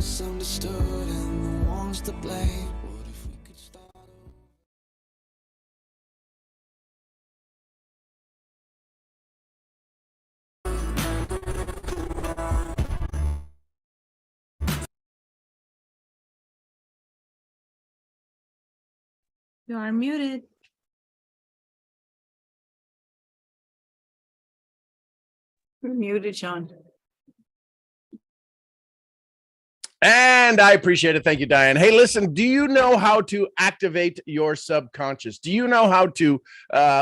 misunderstood and the ones to blame. What if we could start over? You are muted. You're muted, Sean. And I appreciate it. Thank you, Diane. Hey, listen, do you know how to activate your subconscious? Do you know how to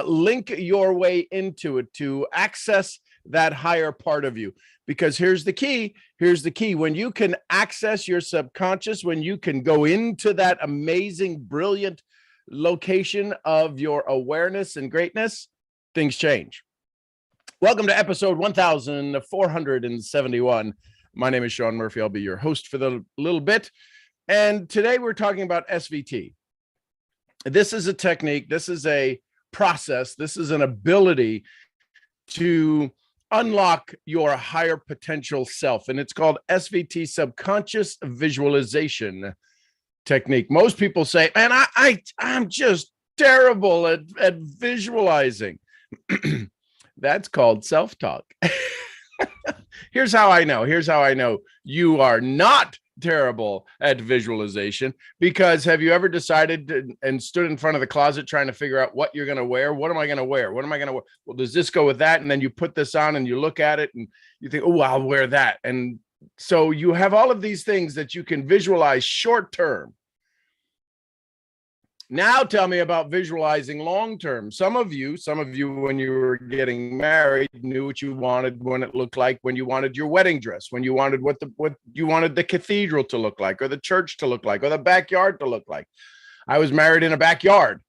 link your way into it, to access that higher part of you? Because here's the key. Here's the key. When you can access your subconscious, when you can go into that amazing, brilliant location of your awareness and greatness, things change. Welcome to episode 1471. My name is Sean Murphy. I'll be your host for the little bit. And today we're talking about SVT. This is a technique. This is a process. This is an ability to unlock your higher potential self. And it's called SVT, subconscious visualization technique. Most people say, man, I'm just terrible at visualizing. That's called self-talk. Here's how I know. Here's how I know you are not terrible at visualization. Because have you ever decided and stood in front of the closet trying to figure out what you're going to wear? What am I going to wear? What am I going to wear? Well, does this go with that? And then you put this on and you look at it and you think, oh, I'll wear that. And so you have all of these things that you can visualize short term. Now tell me about visualizing long-term. Some of you, when you were getting married, knew what you wanted, when it looked like, when you wanted your wedding dress, when you wanted what you wanted the cathedral to look like, or the church to look like, or the backyard to look like. I was married in a backyard.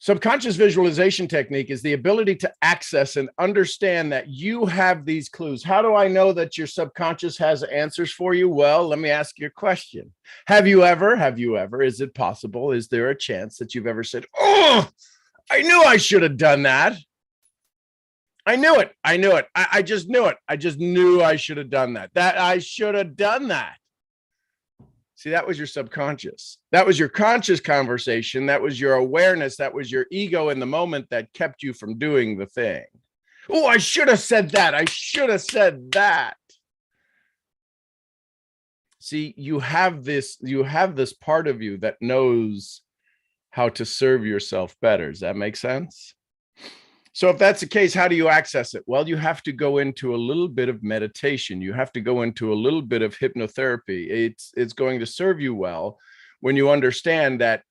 Subconscious visualization technique is the ability to access and understand that you have these clues. How do I know that your subconscious has answers for you? Well, let me ask you a question. Have you ever, is it possible? Is there a chance that you've ever said, oh, I knew I should have done that. I knew it. I just knew it. I just knew I should have done that. That I should have done that. See, that was your subconscious. That was your conscious conversation. That was your awareness. That was your ego in the moment that kept you from doing the thing. Oh, I should have said that. I should have said that. See, you have this part of you that knows how to serve yourself better. Does that make sense? So if that's the case, how do you access it? Well, you have to go into a little bit of meditation. You have to go into a little bit of hypnotherapy. It's going to serve you well when you understand that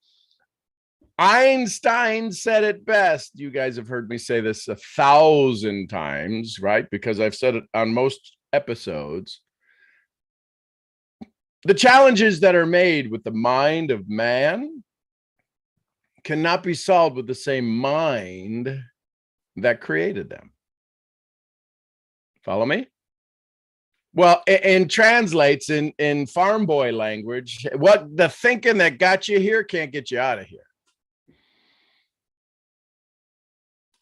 Einstein said it best. You guys have heard me say this 1,000 times, right? Because I've said it on most episodes. The challenges that are made with the mind of man cannot be solved with the same mind that created them. Follow me? Well, it translates in farm boy language. What the thinking that got you here can't get you out of here.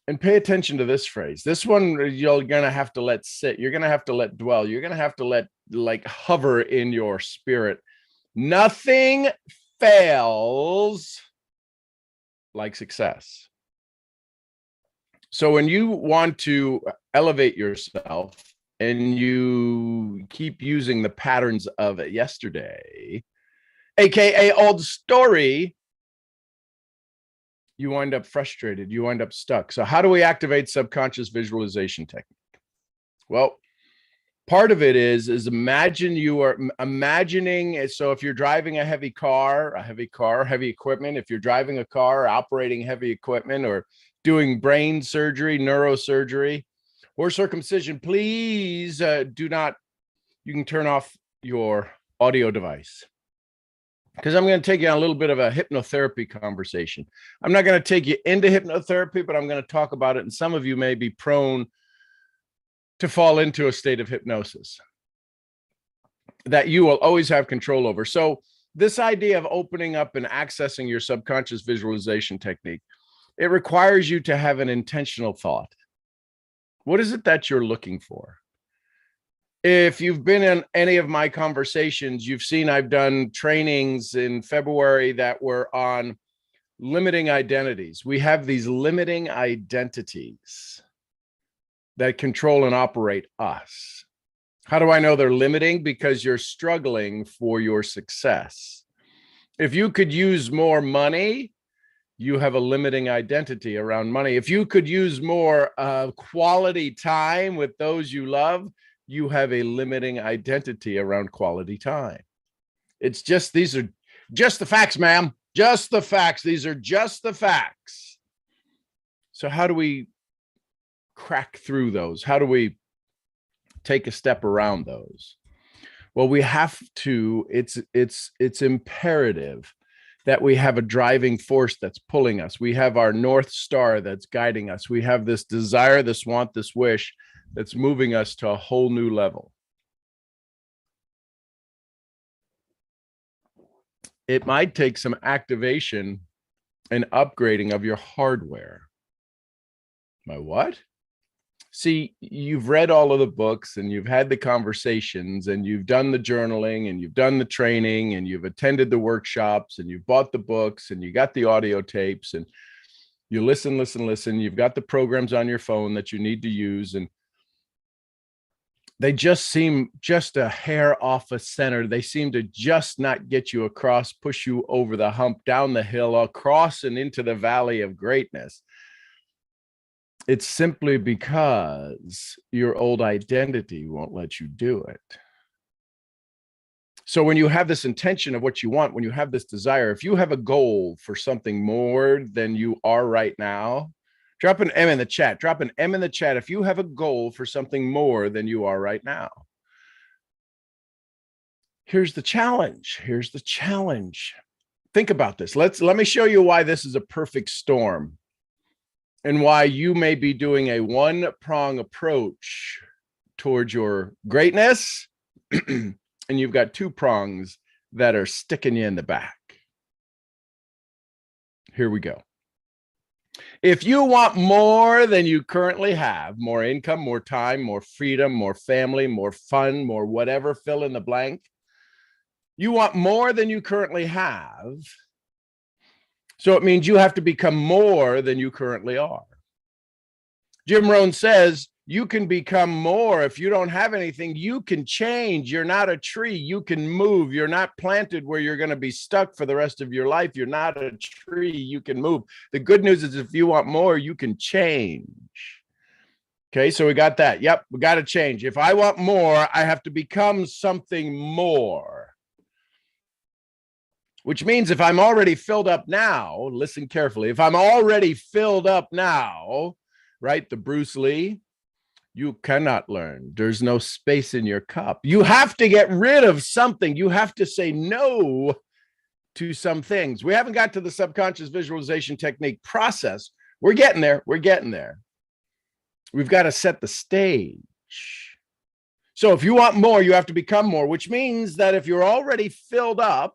And pay attention to this phrase. This one you're going to have to let sit. You're going to have to let dwell. You're going to have to let like hover in your spirit. Nothing fails like success. So when you want to elevate yourself and you keep using the patterns of yesterday, AKA old story, you wind up frustrated, you wind up stuck. So how do we activate subconscious visualization technique? Well, part of it is imagine you are imagining. So if you're driving a heavy equipment, if you're driving a car, operating heavy equipment, or doing brain surgery, neurosurgery, or circumcision, please do not, you can turn off your audio device. Because I'm going to take you on a little bit of a hypnotherapy conversation. I'm not going to take you into hypnotherapy, but I'm going to talk about it. And some of you may be prone to fall into a state of hypnosis that you will always have control over. So this idea of opening up and accessing your subconscious visualization technique, it requires you to have an intentional thought. What is it that you're looking for? If you've been in any of my conversations, you've seen I've done trainings in February that were on limiting identities. We have these limiting identities that control and operate us. How do I know they're limiting? Because you're struggling for your success. If you could use more money, you have a limiting identity around money. If you could use more quality time with those you love, you have a limiting identity around quality time. It's just, these are just the facts, ma'am. Just the facts. These are just the facts. So how do we crack through those? How do we take a step around those? Well, we have to, it's imperative that we have a driving force that's pulling us. We have our North Star that's guiding us. We have this desire, this want, this wish that's moving us to a whole new level. It might take some activation and upgrading of your hardware. My what? See, you've read all of the books and you've had the conversations and you've done the journaling and you've done the training and you've attended the workshops and you've bought the books and you got the audio tapes and you listen. You've got the programs on your phone that you need to use, and they just seem just a hair off a center. They seem to just not get you across, push you over the hump, down the hill, across and into the valley of greatness. It's simply because your old identity won't let you do it. So when you have this intention of what you want, when you have this desire, if you have a goal for something more than you are right now, drop an M in the chat. Drop an M in the chat if you have a goal for something more than you are right now. Here's the challenge. Here's the challenge. Think about this. Let me show you why this is a perfect storm and why you may be doing a one-prong approach towards your greatness and you've got two prongs that are sticking you in the back. Here we go. If you want more than you currently have, more income, more time, more freedom, more family, more fun, more whatever, fill in the blank, you want more than you currently have. So it means you have to become more than you currently are. Jim Rohn says you can become more. If you don't have anything, you can change. You're not a tree. You can move. You're not planted where you're going to be stuck for the rest of your life. You're not a tree. You can move. The good news is if you want more, you can change. Okay, so we got that. Yep, we got to change. If I want more, I have to become something more. Which means if I'm already filled up now, listen carefully. If I'm already filled up now, right, the Bruce Lee, you cannot learn. There's no space in your cup. You have to get rid of something. You have to say no to some things. We haven't got to the subconscious visualization technique process. We're getting there. We're getting there. We've got to set the stage. So if you want more, you have to become more, which means that if you're already filled up,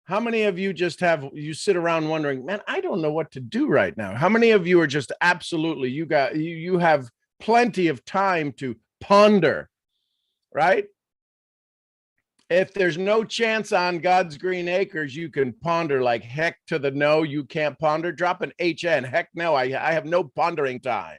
how many of you just you sit around wondering, man, I don't know what to do right now? How many of you are just absolutely, you have plenty of time to ponder, right? If there's no chance on God's green acres, you can ponder like heck to the no, you can't ponder. Drop an HN, heck no, I have no pondering time.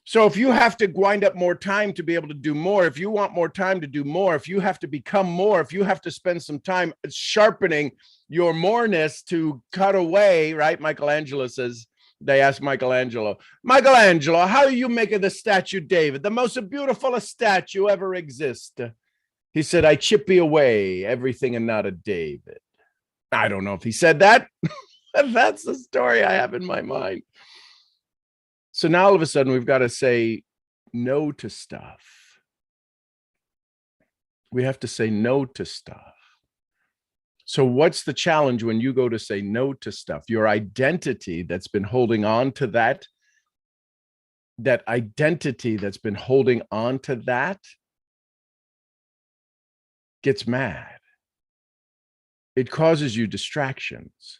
So if you have to wind up more time to be able to do more, if you want more time to do more, if you have to become more, if you have to spend some time sharpening your moreness to cut away, right? Michelangelo says, they asked Michelangelo, how are you making the statue David, the most beautiful statue ever exist? He said, I chippy away everything and not a David. I don't know if he said that. That's the story I have in my mind. So now all of a sudden we've got to say no to stuff. We have to say no to stuff. So what's the challenge when you go to say no to stuff? Your identity that's been holding on to that identity that's been holding on to that gets mad. It causes you distractions.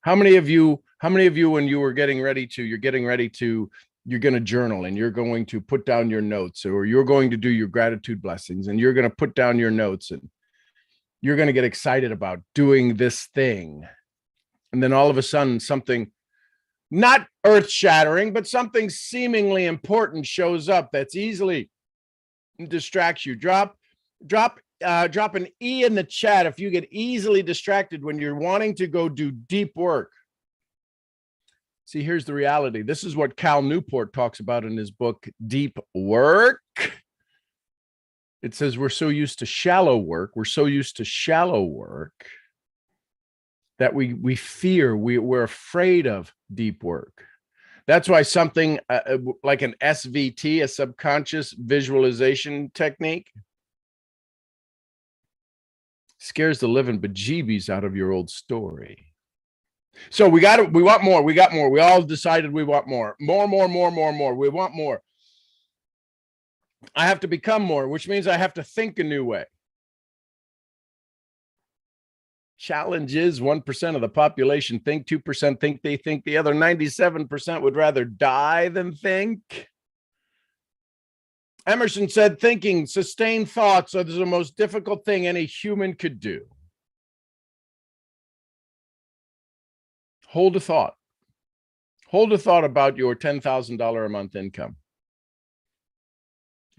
How many of you, when you're getting ready to you're going to journal and you're going to put down your notes, or you're going to do your gratitude blessings and you're going to put down your notes and you're going to get excited about doing this thing. And then all of a sudden, something not earth shattering, but something seemingly important shows up that's easily distracts you. Drop an E in the chat if you get easily distracted when you're wanting to go do deep work. See, here's the reality. This is what Cal Newport talks about in his book, Deep Work. It says we're so used to shallow work. We're so used to shallow work that we fear, we're afraid of deep work. That's why something like an SVT, a subconscious visualization technique, scares the living bejeebies out of your old story. So we want more. We got more. We all decided we want more. More. We want more. I have to become more, which means I have to think a new way. Challenge is 1% of the population think, 2% think they think, the other 97% would rather die than think. Emerson said, thinking, sustained thoughts are the most difficult thing any human could do. Hold a thought. Hold a thought about your $10,000 a month income.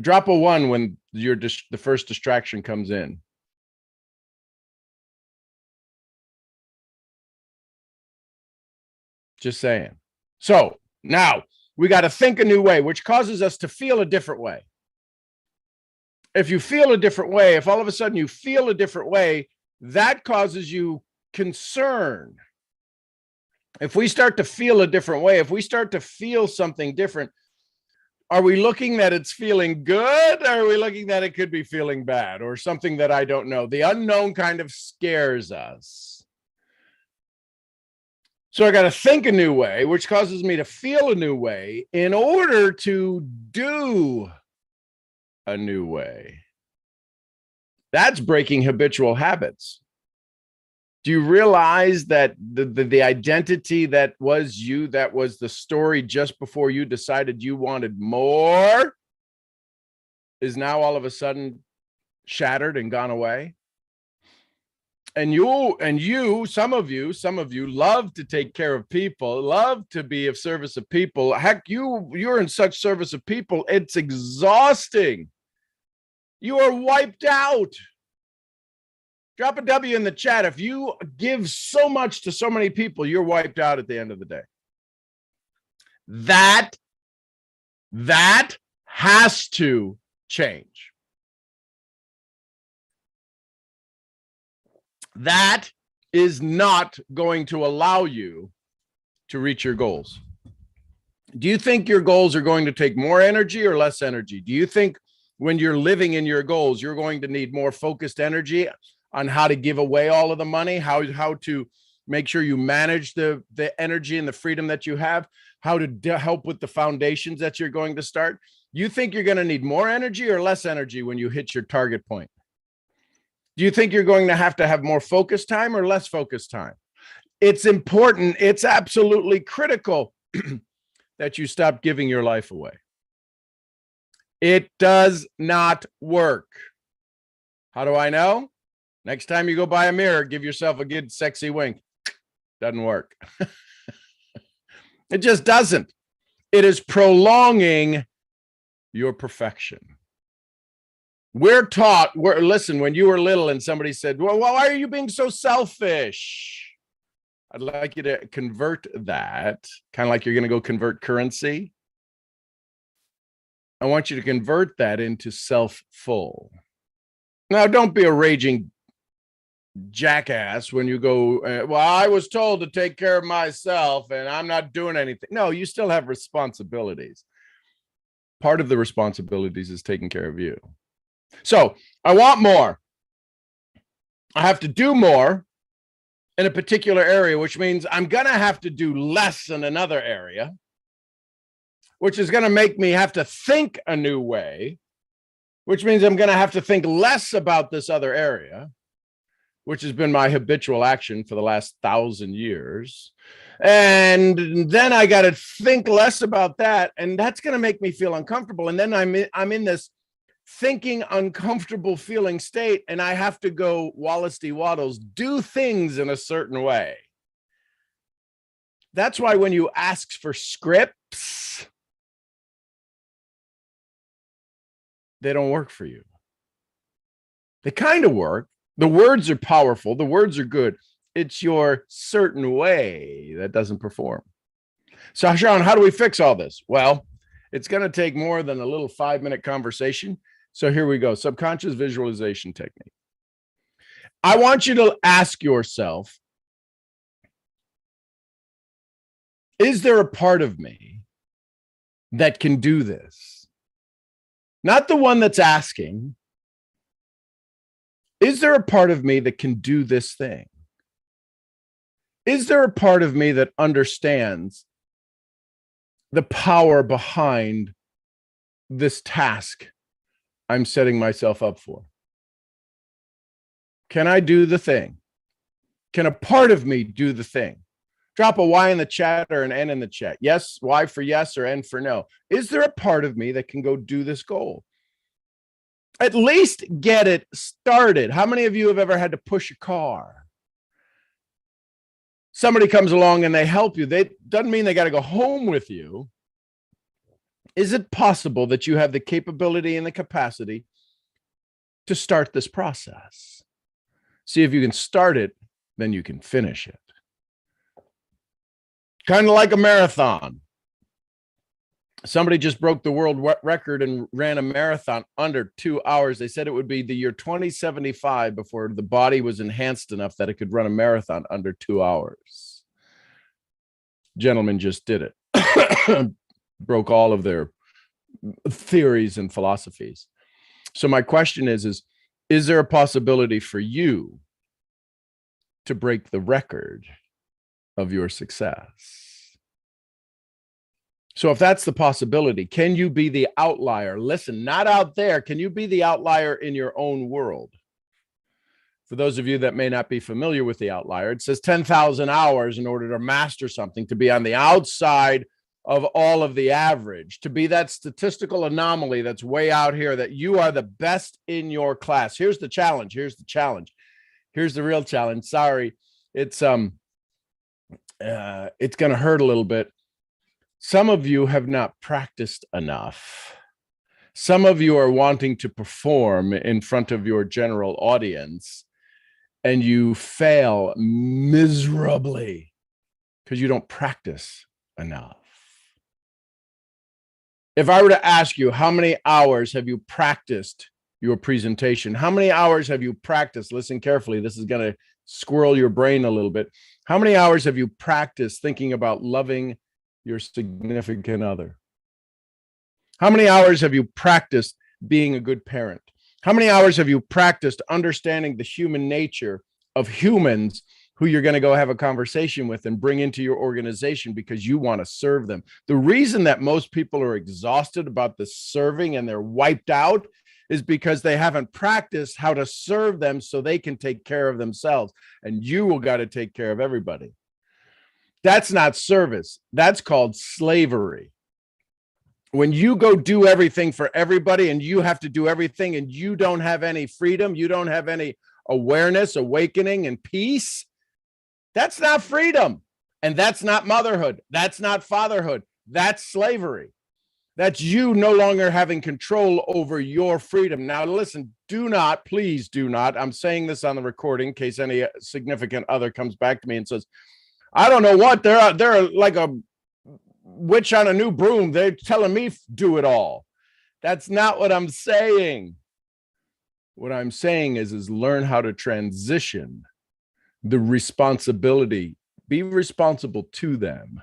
Drop a 1 when the first distraction comes in. Just saying. So now we got to think a new way, which causes us to feel a different way. If you feel a different way, if all of a sudden you feel a different way, that causes you concern. If we start to feel a different way, if we start to feel something different, are we looking that it's feeling good? Or are we looking that it could be feeling bad or something that I don't know? The unknown kind of scares us. So I got to think a new way, which causes me to feel a new way in order to do a new way. That's breaking habitual habits. Do you realize that the identity that was you, that was the story just before you decided you wanted more, is now all of a sudden shattered and gone away? And some of you love to take care of people, love to be of service of people. Heck, you're in such service of people, it's exhausting. You are wiped out. Drop a W in the chat. If you give so much to so many people, you're wiped out at the end of the day. That has to change. That is not going to allow you to reach your goals. Do you think your goals are going to take more energy or less energy? Do you think when you're living in your goals, you're going to need more focused energy on how to give away all of the money, how to make sure you manage the energy and the freedom that you have, how to help with the foundations that you're going to start? You think you're going to need more energy or less energy when you hit your target point? Do you think you're going to have more focus time or less focus time? It's important. It's absolutely critical that you stop giving your life away. It does not work. How do I know? Next time you go by a mirror, give yourself a good sexy wink. Doesn't work. It just doesn't. It is prolonging your perfection. We're taught, listen, when you were little and somebody said, well, why are you being so selfish? I'd like you to convert that, kind of like you're going to go convert currency. I want you to convert that into self-full. Now, don't be a raging jackass when you go, well, I was told to take care of myself and I'm not doing anything. No, you still have responsibilities. Part of the responsibilities is taking care of you. So I want more. I have to do more in a particular area, which means I'm going to have to do less in another area, which is going to make me have to think a new way, which means I'm going to have to think less about this other area, which has been my habitual action for the last 1,000 years. And then I got to think less about that. And that's going to make me feel uncomfortable. And then I'm in this thinking uncomfortable feeling state. And I have to go Wallace D. Waddles, do things in a certain way. That's why when you ask for scripts, they don't work for you. They kind of work. The words are powerful. The words are good. It's your certain way that doesn't perform. So, Sean, how do we fix all this? Well, it's going to take more than a little 5-minute conversation. So here we go. Subconscious visualization technique. I want you to ask yourself, is there a part of me that can do this? Not the one that's asking. Is there a part of me that can do this thing? Is there a part of me that understands the power behind this task I'm setting myself up for? Can I do the thing? Can a part of me do the thing? Drop a Y in the chat or an N in the chat. Yes, Y for yes or N for no. Is there a part of me that can go do this goal? At least get it started. How many of you have ever had to push a car? Somebody comes along and they help you. They doesn't mean they got to go home with you. Is it possible that you have the capability and the capacity to start this process? See if you can start it, then you can finish it. Kind of like a marathon. Somebody just broke the world record and ran a marathon under 2 hours. They said it would be the year 2075 before the body was enhanced enough that it could run a marathon under 2 hours. Gentlemen just did it. Broke all of their theories and philosophies. So my question is there a possibility for you to break the record of your success? So if that's the possibility, can you be the outlier? Listen, not out there. Can you be the outlier in your own world? For those of you that may not be familiar with the outlier, it says 10,000 hours in order to master something, to be on the outside of all of the average, to be that statistical anomaly that's way out here, that you are the best in your class. Here's the challenge. Here's the challenge. Here's the real challenge. Sorry, it's going to hurt a little bit. Some of you have not practiced enough. Some of you are wanting to perform in front of your general audience, and you fail miserably because you don't practice enough. If I were to ask you, how many hours have you practiced your presentation? How many hours have you practiced? Listen carefully. This is going to squirrel your brain a little bit. How many hours have you practiced thinking about loving your significant other? How many hours have you practiced being a good parent? How many hours have you practiced understanding the human nature of humans who you're going to go have a conversation with and bring into your organization because you want to serve them? The reason that most people are exhausted about the serving and they're wiped out is because they haven't practiced how to serve them so they can take care of themselves. And you will got to take care of everybody. That's not service. That's called slavery. When you go do everything for everybody and you have to do everything and you don't have any freedom, you don't have any awareness, awakening, and peace, that's not freedom. And that's not motherhood. That's not fatherhood. That's slavery. That's you no longer having control over your freedom. Now, listen, do not, please do not. I'm saying this on the recording in case any significant other comes back to me and says, I don't know what, they're like a witch on a new broom. They're telling me do it all. That's not what I'm saying. What I'm saying is learn how to transition the responsibility. Be responsible to them,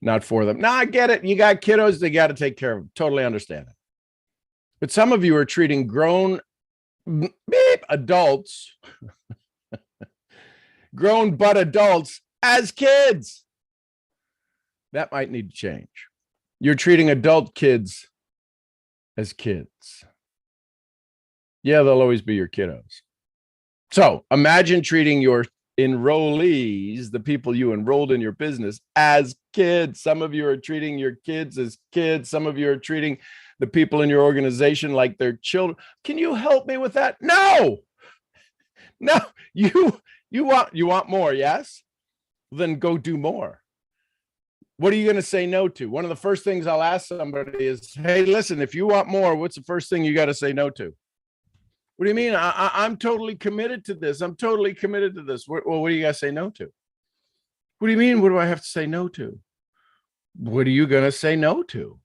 not for them. Now, I get it. You got kiddos, they got to take care of them. Totally understand it. But some of you are treating grown adults, grown but adults as kids. That might need to change. You're treating adult kids as kids. Yeah, they'll always be your kiddos. So imagine treating your enrollees, the people you enrolled in your business, as kids. Some of you are treating your kids as kids. Some of you are treating the people in your organization like they're children. Can you help me with that? No. You want more, yes? Then go do more. What are you going to say no to? One of the first things I'll ask somebody is, hey, listen, if you want more, what's the first thing you got to say no to? What do you mean? I'm totally committed to this. I'm totally committed to this. Well, what do you got to say no to? What do you mean? What do I have to say no to? What are you going to say no to?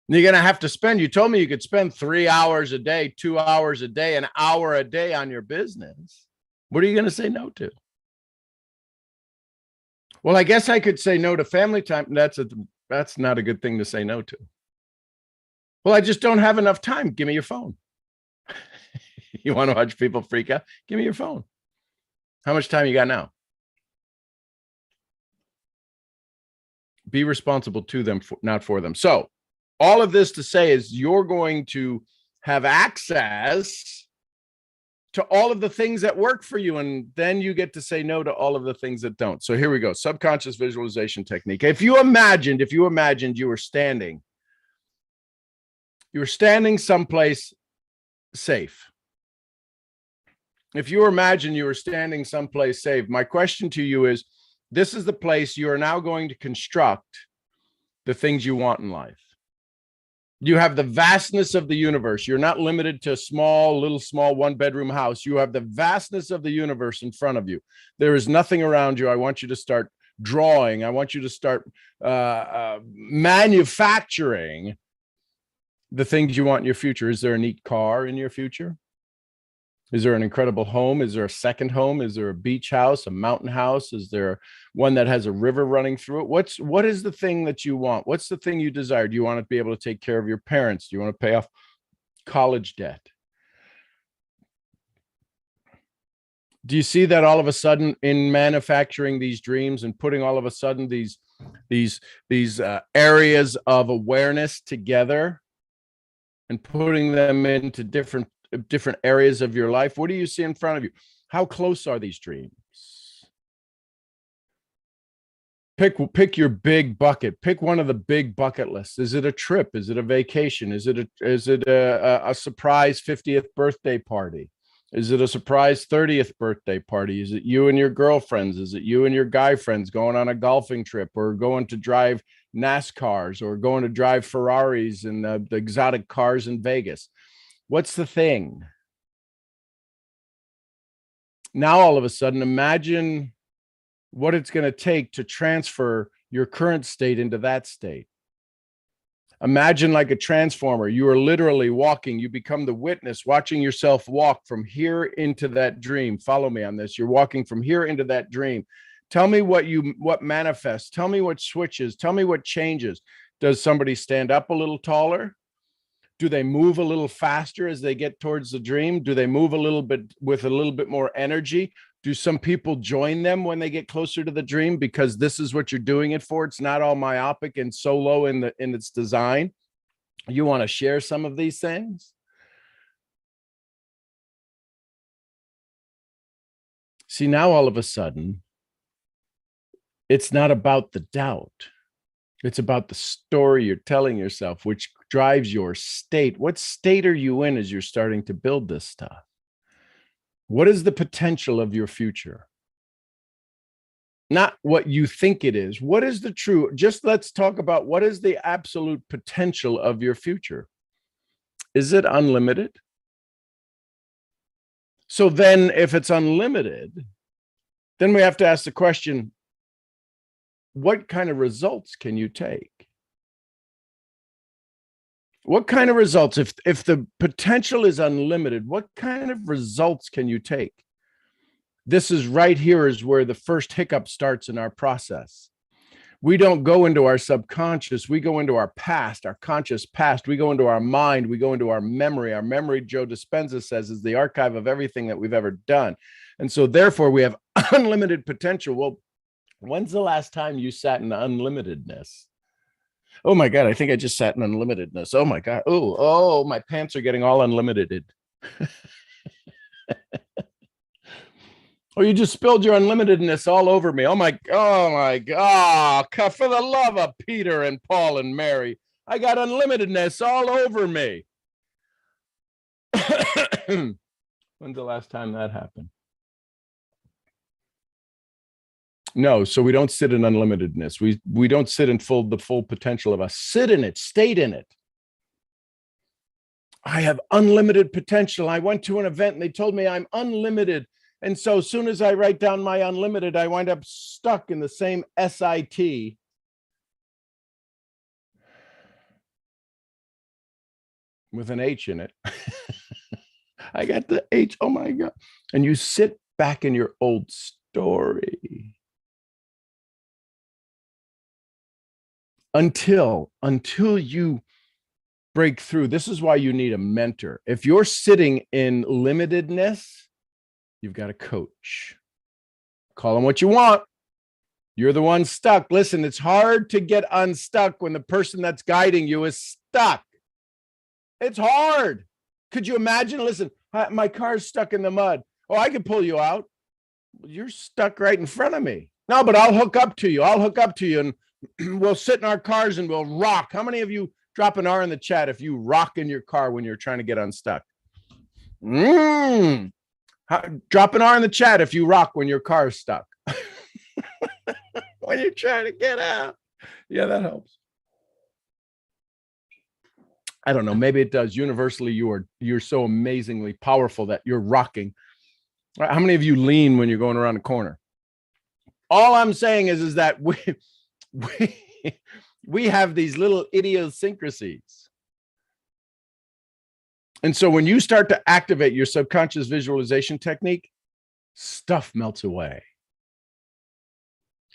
You're going to have to spend, you told me you could spend 3 hours a day, 2 hours a day, an hour a day on your business. What are you going to say no to? Well, I guess I could say no to family time. That's not a good thing to say no to. Well, I just don't have enough time. Give me your phone. You want to watch people freak out? Give me your phone. How much time you got now? Be responsible to them, not for them. So all of this to say is you're going to have access to all of the things that work for you, and then you get to say no to all of the things that don't. So here we go. Subconscious visualization technique. If you imagined you were standing someplace safe. If you imagine you were standing someplace safe, my question to you is, this is the place you are now going to construct the things you want in life. You have the vastness of the universe. You're not limited to a small 1-bedroom house. You have the vastness of the universe in front of you. There is nothing around you. I want you to start drawing. I want you to start manufacturing the things you want in your future. Is there a neat car in your future? Is there an incredible home? Is there a second home? Is there a beach house, a mountain house? Is there one that has a river running through it? What is the thing that you want? What's the thing you desire? Do you want to be able to take care of your parents? Do you want to pay off college debt? Do you see that all of a sudden in manufacturing these dreams and putting all of a sudden these areas of awareness together and putting them into different areas of your life? What do you see in front of you? How close are these dreams? Pick your big bucket. Pick one of the big bucket lists. Is it a trip? Is it a vacation? Is it a surprise 50th birthday party? Is it a surprise 30th birthday party? Is it you and your girlfriends? Is it you and your guy friends going on a golfing trip, or going to drive NASCARs, or going to drive Ferraris and the exotic cars in Vegas? What's the thing? Now, all of a sudden, imagine what it's going to take to transfer your current state into that state. Imagine like a transformer. You are literally walking. You become the witness, watching yourself walk from here into that dream. Follow me on this. You're walking from here into that dream. Tell me what manifests. Tell me what switches. Tell me what changes. Does somebody stand up a little taller? Do they move a little faster as they get towards the dream? Do they move a little bit with a little bit more energy? Do some people join them when they get closer to the dream because this is what you're doing it for? It's not all myopic and solo in its design. You want to share some of these things? See, now all of a sudden, it's not about the doubt. It's about the story you're telling yourself, which drives your state. What state are you in as you're starting to build this stuff? What is the potential of your future? Not what you think it is. What is the true? Just let's talk about what is the absolute potential of your future. Is it unlimited? So then if it's unlimited, then we have to ask the question, what kind of results can you take? What kind of results, if the potential is unlimited, what kind of results can you take? This is right here is where the first hiccup starts in our process. We don't go into our subconscious. We go into our past, our conscious past. We go into our mind. We go into our memory. Our memory, Joe Dispenza says, is the archive of everything that we've ever done. And so therefore we have unlimited potential. Well, when's the last time you sat in unlimitedness? Oh my God, I think I just sat in unlimitedness. Oh my God. Oh, my pants are getting all unlimited. Oh, you just spilled your unlimitedness all over me. Oh my God. For the love of Peter and Paul and Mary, I got unlimitedness all over me. When's the last time that happened? No, so we don't sit in unlimitedness. We don't sit in the full potential of us. Sit in it, state in it. I have unlimited potential. I went to an event and they told me I'm unlimited. And so as soon as I write down my unlimited, I wind up stuck in the same SIT. With an H in it. I got the H. Oh my God. And you sit back in your old story. Until you break through. This is why you need a mentor. If you're sitting in limitedness, you've got a coach. Call them what you want. You're the one stuck. Listen, it's hard to get unstuck when the person that's guiding you is stuck. It's hard. Could you imagine? Listen, my car's stuck in the mud. Oh, I can pull you out. You're stuck right in front of me. No, but I'll hook up to you. And we'll sit in our cars and we'll rock. How many of you drop an R in the chat if you rock in your car when you're trying to get unstuck? Drop an R in the chat if you rock when your car is stuck. When you're trying to get out. Yeah, that helps. I don't know. Maybe it does. Universally, you're so amazingly powerful that you're rocking. How many of you lean when you're going around the corner? All I'm saying is that we have these little idiosyncrasies. And so when you start to activate your subconscious visualization technique, stuff melts away.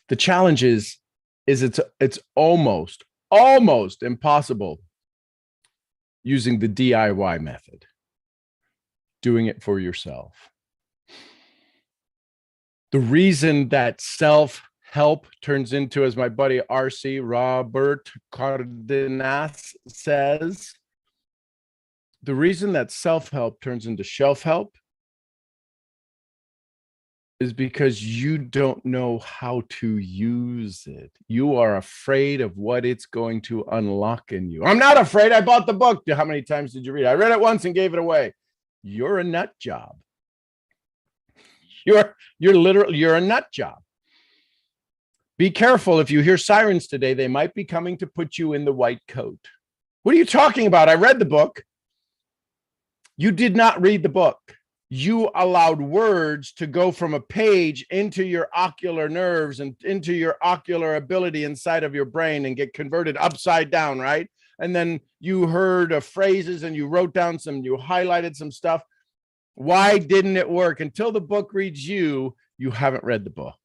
The challenge is it's almost impossible using the DIY method, doing it for yourself. The reason that self-help turns into, as my buddy RC Robert Cardenas says, the reason that self-help turns into shelf-help is because you don't know how to use it. You are afraid of what it's going to unlock in you. I'm not afraid. I bought the book. How many times did you read it? I read it once and gave it away. You're a nut job. You're a nut job. Be careful. If you hear sirens today, they might be coming to put you in the white coat. What are you talking about? I read the book. You did not read the book. You allowed words to go from a page into your ocular nerves and into your ocular ability inside of your brain and get converted upside down, right? And then you heard phrases and you wrote down you highlighted some stuff. Why didn't it work? Until the book reads you, you haven't read the book.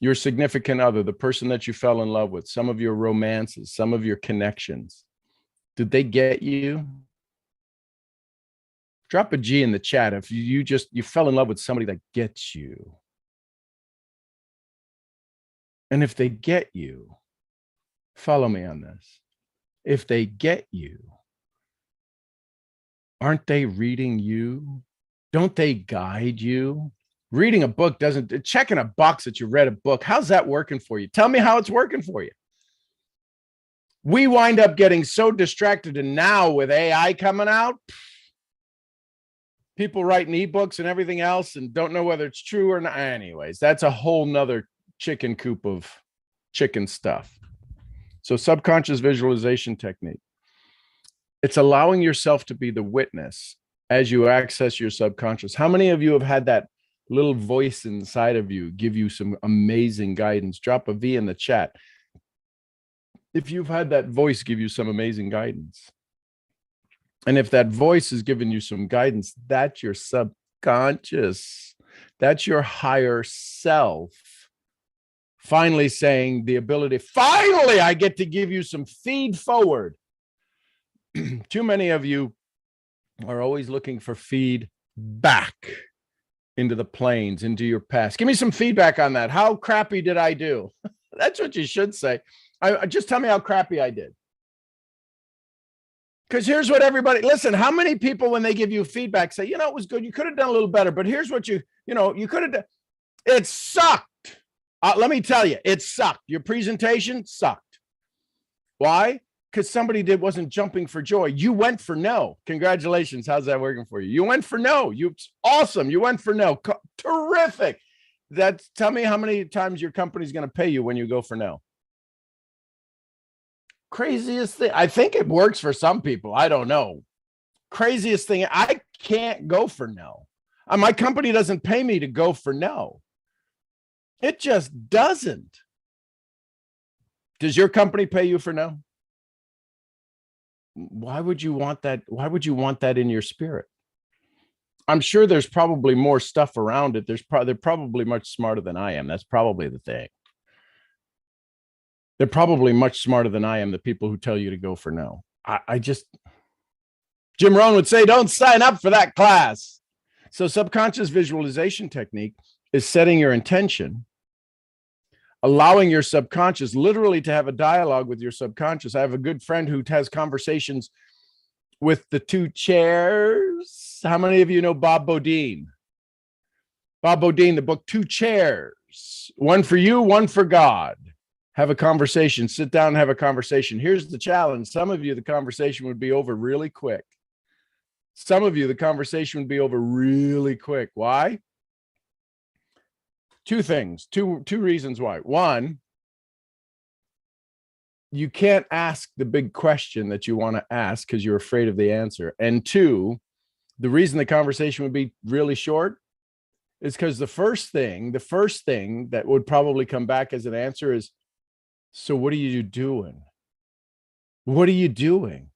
Your significant other, the person that you fell in love with, some of your romances, some of your connections, did they get you? Drop a G in the chat if you fell in love with somebody that gets you. And if they get you, follow me on this. If they get you, aren't they reading you? Don't they guide you? Reading a book doesn't, checking a box that you read a book, how's that working for you? Tell me how it's working for you. We wind up getting so distracted, and now with AI coming out, people writing ebooks and everything else and don't know whether it's true or not. Anyways, that's a whole nother chicken coop of chicken stuff. So subconscious visualization technique. It's allowing yourself to be the witness as you access your subconscious. How many of you have had that little voice inside of you give you some amazing guidance? Drop a V in the chat if you've had that voice give you some amazing guidance. And if that voice is giving you some guidance, that's your subconscious. That's your higher self. Finally saying the ability, finally, I get to give you some feed forward. Too many of you are always looking for feed back into the planes, into your past. Give me some feedback on that. How crappy did I do? That's what you should say. Just tell me how crappy I did. Because here's what everybody, listen, how many people, when they give you feedback, say, it was good. You could have done a little better, but here's what you could have done. It sucked. Let me tell you, it sucked. Your presentation sucked. Why? Because somebody wasn't jumping for joy. You went for no. Congratulations. How's that working for you? You went for no. Awesome. You went for no. Terrific. Tell me how many times your company's going to pay you when you go for no. Craziest thing. I think it works for some people. I don't know. Craziest thing. I can't go for no. My company doesn't pay me to go for no. It just doesn't. Does your company pay you for no? Why would you want that? Why would you want that in your spirit? I'm sure there's probably more stuff around it. They're probably much smarter than I am. That's probably the thing. They're probably much smarter than I am, the people who tell you to go for no. Jim Rohn would say, don't sign up for that class. So subconscious visualization technique is setting your intention, allowing your subconscious literally to have a dialogue with your subconscious. I have a good friend who has conversations with the two chairs. How many of you know Bob Bodine? Bob Bodine, the book, Two Chairs, one for you, one for God. Have a conversation, sit down and have a conversation. Here's the challenge. Some of you, the conversation would be over really quick. Some of you, the conversation would be over really quick. Why? Two things, two reasons why. One, you can't ask the big question that you want to ask because you're afraid of the answer. And two, the reason the conversation would be really short is because the first thing that would probably come back as an answer is, so what are you doing? What are you doing?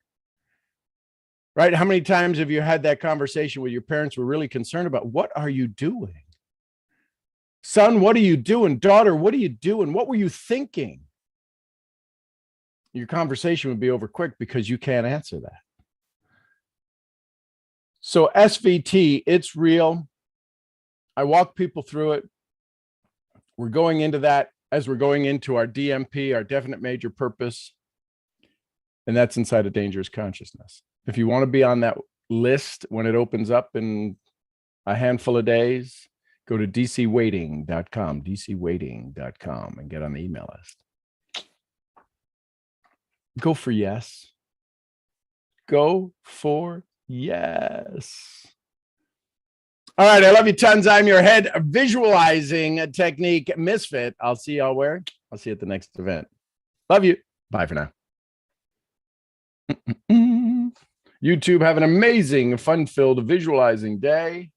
Right? How many times have you had that conversation where your parents were really concerned about, what are you doing? Son, what are you doing? Daughter, what are you doing? What were you thinking? Your conversation would be over quick because you can't answer that. So SVT, it's real. I walk people through it. We're going into that as we're going into our DMP, our definite major purpose. And that's inside a dangerous consciousness. If you want to be on that list when it opens up in a handful of days, go to dcwaiting.com, and get on the email list. Go for yes. Go for yes. All right. I love you tons. I'm your head visualizing technique misfit. I'll see y'all where? I'll see you at the next event. Love you. Bye for now. YouTube, have an amazing, fun-filled visualizing day.